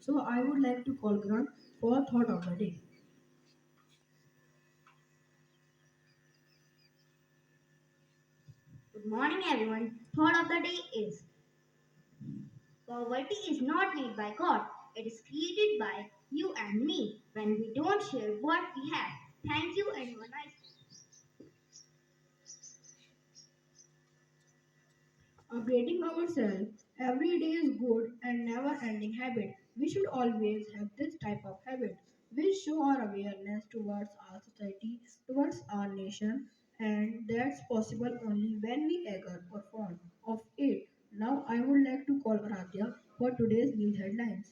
So I would like to call Grant for thought of the day. Good morning, everyone. Thought of the day is poverty is not made by God, it is created by you and me when we don't share what we have. Thank you, and have a nice Updating ourselves every day is good and never ending habit. We should always have this type of habit. We show our awareness towards our society, towards our nation, and that's possible only when we agree or fond of it. Now I would like to call Aradhya for today's news headlines.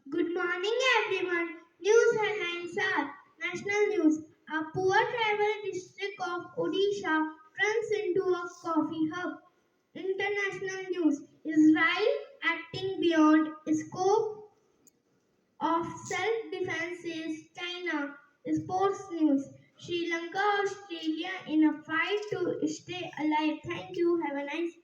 Good morning, everyone. News headlines are National News. A poor tribal district of Odisha turns into a coffee hub. International News. Israel acting beyond scope of self-defense is China. Sports News. Sri Lanka, Australia in a fight to stay alive. Thank you. Have a nice day.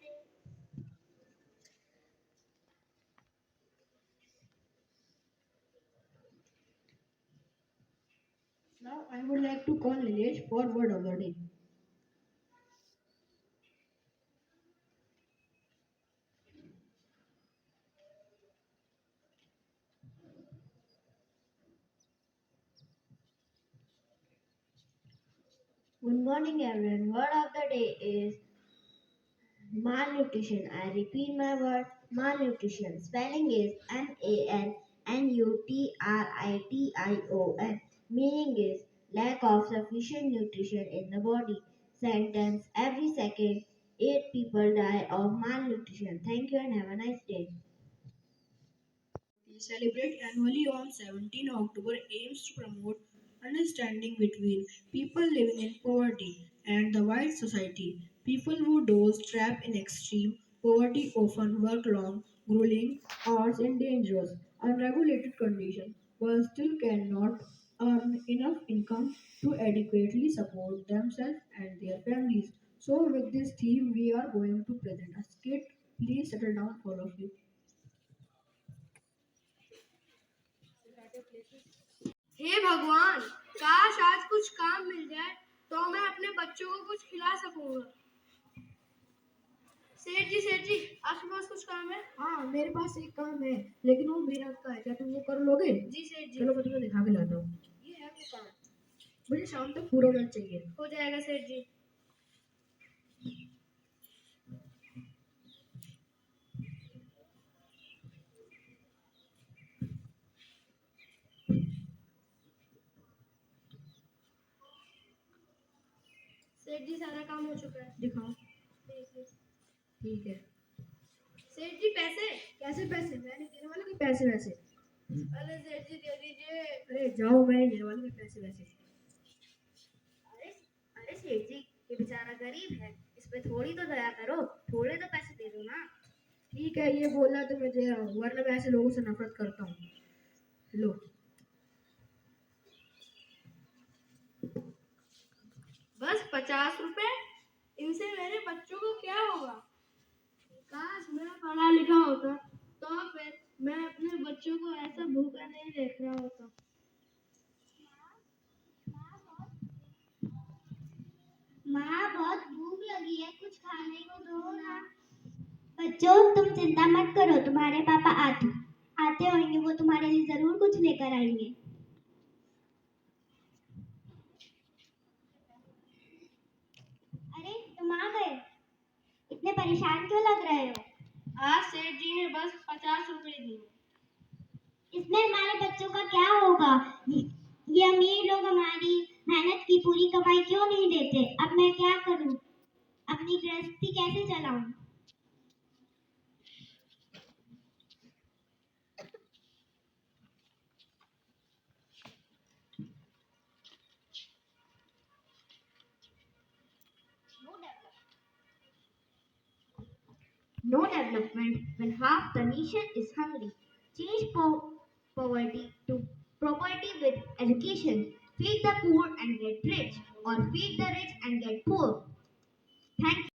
Now I would like to call Nilesh for word of the day. Good morning, everyone. Word of the day is malnutrition. I repeat my word malnutrition. Spelling is MANNUTRITION. Meaning is lack of sufficient nutrition in the body. Sentence every second, 8 people die of malnutrition. Thank you and have a nice day. We celebrate annually on 17 October aims to promote understanding between people living in poverty and the wide society. People who those trapped in extreme poverty often work long, grueling hours in dangerous, unregulated conditions, but still cannot earn enough income to adequately support themselves and their families. So, with this theme, we are going to present a skit. Please settle down, all of you. हे भगवान, काश आज कुछ काम मिल जाए तो मैं अपने बच्चों को कुछ खिला सकूंगा। सेठ जी, आपके पास कुछ काम है? हाँ मेरे पास एक काम है लेकिन वो मेरा का है क्या तुम वो कर लोगे। जी सेठ जी। चलो मैं तुम्हें दिखा के लाता हूँ। ये है वो काम। मुझे शाम तक पूरा होना चाहिए। हो जाएगा सेठ जी। सेठ जी सारा काम हो चुका है। दिखाओ। देखिए। ठीक है। सेठ जी पैसे? कैसे पैसे मैं नहीं देने वाला कोई पैसे वैसे। अरे सेठ जी दे दीजिए। अरे जाओ मैं नहीं देने वाला कोई पैसे वैसे। अरे अरे सेठ जी, ये बेचारा गरीब है, इस पे थोड़ी तो दया करो, थोड़े तो पैसे दे दो ना। ठीक है ये बोला तो मैं दे रहा हूँ वरना मैं ऐसे लोगों से नफरत करता हूँ। लो। बस 50 रुपए? इनसे मेरे बच्चों को क्या होगा? काश मैं पढ़ा लिखा होता तो फिर मैं अपने बच्चों को ऐसा भूखा नहीं देख रहा होता। माँ बहुत भूख लगी है, कुछ खाने को दो ना। बच्चों तुम चिंता मत करो, तुम्हारे पापा आते आते होंगे, वो तुम्हारे लिए जरूर कुछ लेकर आएंगे। अरे तुम आ गए, इतने परेशान क्यों लग रहे हो? आज सेठ जी ने बस 50 रुपए दिए। इसमें हमारे बच्चों का क्या होगा? ये अमीर लोग हमारी मेहनत की पूरी कमाई क्यों नहीं देते? अब मैं क्या करूं? अपनी गृहस्थी कैसे चलाऊं? No development when half the nation is hungry. Change poverty to property with education. Feed the poor and get rich, or feed the rich and get poor. Thank